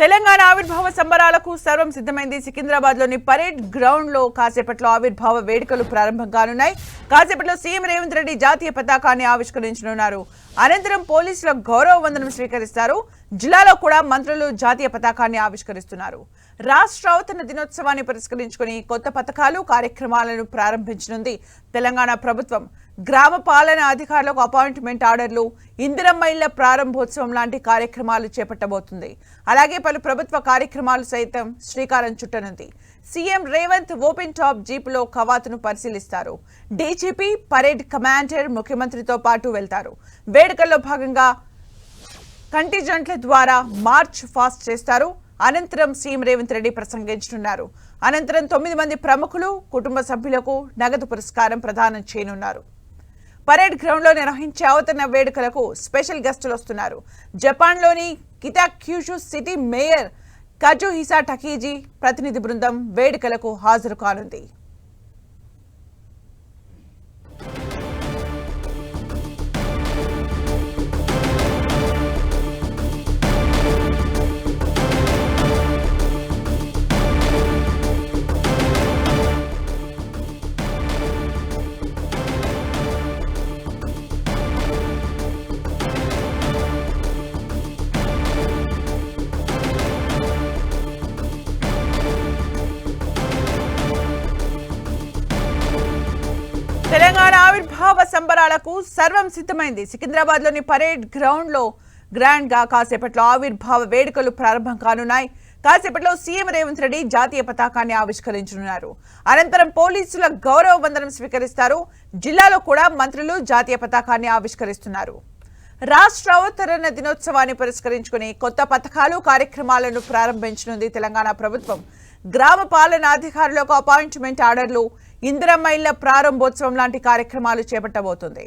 తెలంగాణ ఆవిర్భావ సంబరాలకు సర్వం సిద్ధమైంది. సికింద్రాబాద్లోని పరేడ్ గ్రౌండ్లో కాసేపట్లో ఆవిర్భావ వేడుకలు ప్రారంభం కానున్నాయి. కాసేపట్లో సీఎం రేవంత్ రెడ్డి జాతీయ పతాకాన్ని ఆవిష్కరించనున్నారు. అనంతరం పోలీసుల గౌరవ వందనం స్వీకరిస్తారు. జిల్లాలో కూడా మంత్రులు జాతీయ పతాకాన్ని ఆవిష్కరిస్తున్నారు. రాష్ట్ర అవతరణ దినోత్సవాన్ని పురస్కరించుకుని కొత్త పథకాలు కార్యక్రమాలను ప్రారంభించనుంది తెలంగాణ ప్రభుత్వం. గ్రామ పాలన అధికారులకు అపాయింట్మెంట్ ఆర్డర్లు, ఇందిరమ్మ ఇళ్ల ప్రారంభోత్సవం లాంటి కార్యక్రమాలు చేపట్టబోతుంది. అలాగే పలు ప్రభుత్వ కార్యక్రమాలు సైతం శ్రీకారం చుట్టనుంది. సీఎం రేవంత్ ఓపెన్ టాప్ జీపులో కవాతును పరిశీలిస్తారు. డీజీపీ, పరేడ్ కమాండర్ ముఖ్యమంత్రితో పాటు వెళ్తారు. వేడుకల్లో భాగంగా కంటిజెంట్ల ద్వారా మార్చ్ ఫాస్ట్ చేస్తారు. అనంతరం సీఎం రేవంత్ రెడ్డి ప్రసంగించనున్నారు. అనంతరం 9 మంది ప్రముఖులు, కుటుంబ సభ్యులకు నగదు పురస్కారం ప్రదానం చేయనున్నారు. పరేడ్ గ్రౌండ్ లో నిర్వహించే అవతరణ వేడుకలకు స్పెషల్ గెస్టులు వస్తున్నారు. జపాన్లోని కిటాక్యూషు సిటీ మేయర్ కజుహిసా టకీజీ ప్రతినిధి బృందం వేడుకలకు హాజరు కానుంది. తెలంగాణ ఆవిర్భావ సంబరాలకు సర్వం సిద్ధమైంది. సికింద్రాబాద్లోని పరేడ్ గ్రౌండ్లో గ్రాండ్ గా కాసేపట్లో ఆవిర్భావ వేడుకలు ప్రారంభం కానున్నాయి. కాసేపట్లో సీఎం రేవంత్ రెడ్డి జాతీయ పతాకాన్ని ఆవిష్కరించనున్నారు. అనంతరం పోలీసుల గౌరవ వందనం స్వీకరిస్తారు. జిల్లాలో కూడా మంత్రులు జాతీయ పతాకాన్ని ఆవిష్కరిస్తున్నారు. రాష్ట్ర అవతరణ దినోత్సవాన్ని పురస్కరించుకుని కొత్త పథకాలు కార్యక్రమాలను ప్రారంభించనుంది తెలంగాణ ప్రభుత్వం. గ్రామ పాలన అధికారులకు అపాయింట్మెంట్ ఆర్డర్లు, ఇందిరమ్మ ఇళ్ల ప్రారంభోత్సవం లాంటి కార్యక్రమాలు చేపట్టబోతుంది.